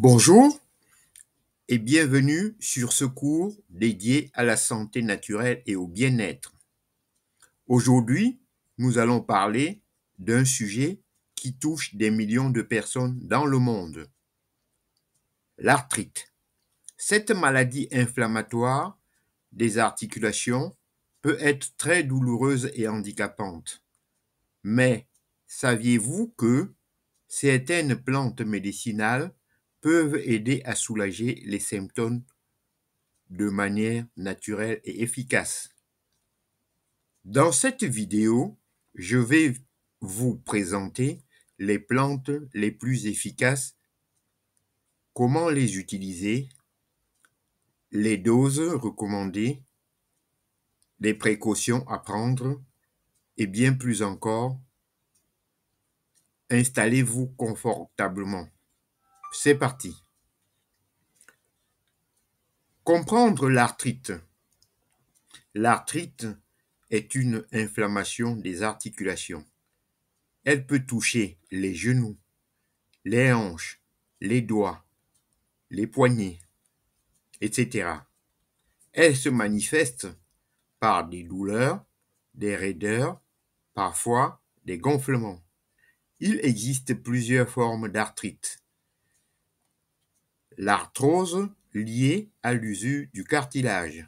Bonjour et bienvenue sur ce cours dédié à la santé naturelle et au bien-être. Aujourd'hui, nous allons parler d'un sujet qui touche des millions de personnes dans le monde, l'arthrite. Cette maladie inflammatoire des articulations peut être très douloureuse et handicapante. Mais saviez-vous que certaines plantes médicinales peuvent aider à soulager les symptômes de manière naturelle et efficace? Dans cette vidéo, je vais vous présenter les plantes les plus efficaces, comment les utiliser, les doses recommandées, les précautions à prendre et bien plus encore. Installez-vous confortablement. C'est parti. Comprendre l'arthrite. L'arthrite est une inflammation des articulations. Elle peut toucher les genoux, les hanches, les doigts, les poignets, etc. Elle se manifeste par des douleurs, des raideurs, parfois des gonflements. Il existe plusieurs formes d'arthrite. L'arthrose liée à l'usure du cartilage.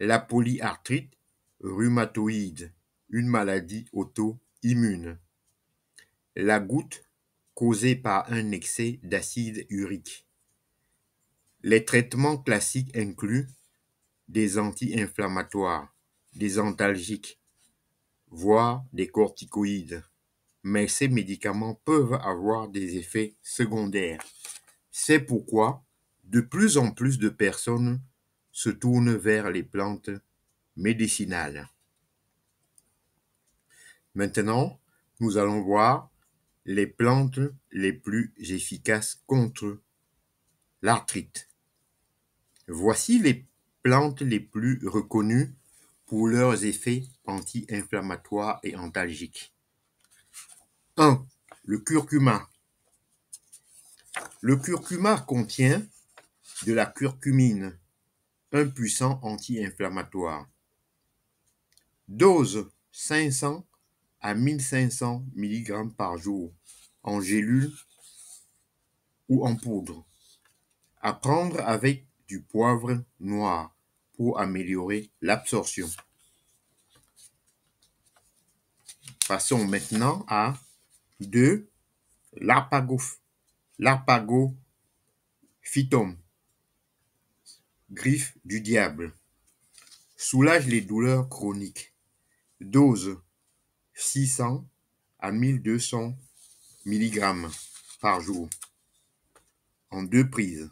La polyarthrite rhumatoïde, une maladie auto-immune. La goutte causée par un excès d'acide urique. Les traitements classiques incluent des anti-inflammatoires, des antalgiques, voire des corticoïdes. Mais ces médicaments peuvent avoir des effets secondaires. C'est pourquoi de plus en plus de personnes se tournent vers les plantes médicinales. Maintenant, nous allons voir les plantes les plus efficaces contre l'arthrite. Voici les plantes les plus reconnues pour leurs effets anti-inflammatoires et antalgiques. 1. Le curcuma. Le curcuma contient de la curcumine, un puissant anti-inflammatoire. Dose 500 à 1500 mg par jour, en gélule ou en poudre. À prendre avec du poivre noir pour améliorer l'absorption. Passons maintenant à 2. L'arpagophytum, griffe du diable. Soulage les douleurs chroniques. Dose 600 à 1200 mg par jour, en 2 prises,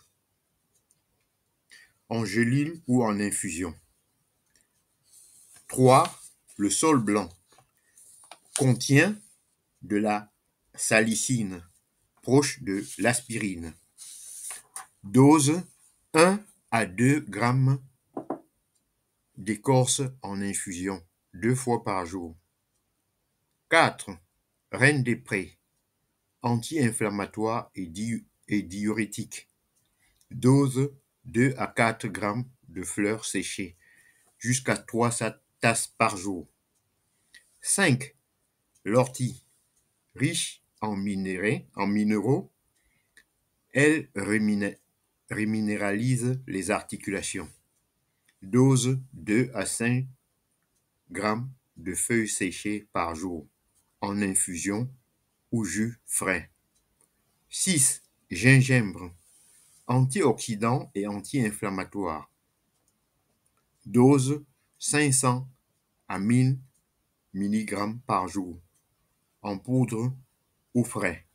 en gélule ou en infusion. 3. Le saule blanc contient de la salicine, proche de l'aspirine. Dose 1 à 2 grammes d'écorce en infusion, 2 fois par jour. 4. Reine des prés, anti-inflammatoire et diurétique. Dose 2 à 4 grammes de fleurs séchées, jusqu'à 3 tasses par jour. 5. L'ortie, riche en minéraux, elle reminéralise les articulations. Dose 2 à 5 grammes de feuilles séchées par jour, en infusion ou jus frais. 6. Gingembre, antioxydant et anti-inflammatoire. Dose 500 à 1000 mg par jour, en poudre ou frais.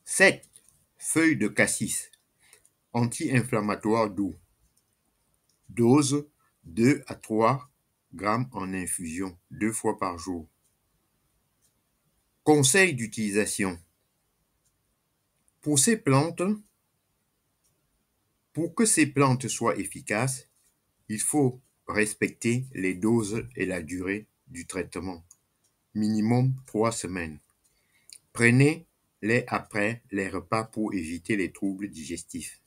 7. Feuilles de cassis, anti-inflammatoire doux. Dose 2 à 3 grammes en infusion, 2 fois par jour. Conseils d'utilisation. Pour que ces plantes soient efficaces, il faut respecter les doses et la durée du traitement. Minimum 3 semaines. Prenez lait après les repas pour éviter les troubles digestifs.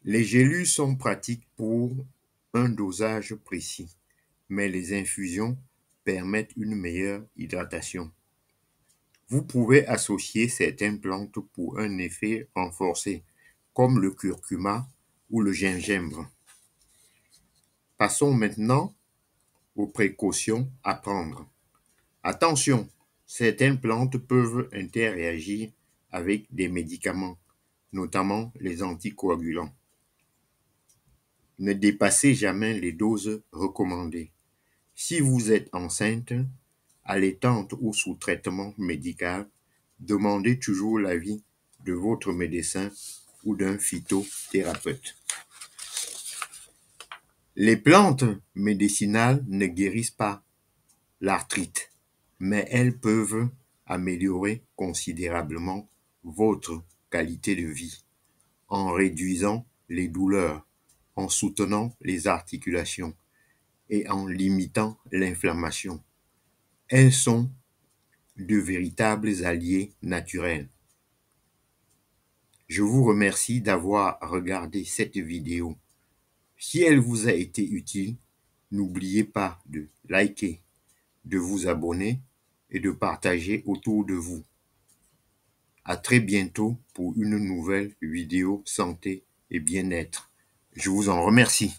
Les gélules sont pratiques pour un dosage précis, mais les infusions permettent une meilleure hydratation. Vous pouvez associer certaines plantes pour un effet renforcé, comme le curcuma ou le gingembre. Passons maintenant aux précautions à prendre. Attention, certaines plantes peuvent interagir avec des médicaments, notamment les anticoagulants. Ne dépassez jamais les doses recommandées. Si vous êtes enceinte, allaitante ou sous traitement médical, demandez toujours l'avis de votre médecin ou d'un phytothérapeute. Les plantes médicinales ne guérissent pas l'arthrite, mais elles peuvent améliorer considérablement votre qualité de vie en réduisant les douleurs, en soutenant les articulations et en limitant l'inflammation. Elles sont de véritables alliés naturels. Je vous remercie d'avoir regardé cette vidéo. Si elle vous a été utile, n'oubliez pas de liker, de vous abonner et de partager autour de vous. À très bientôt pour une nouvelle vidéo santé et bien-être. Je vous en remercie.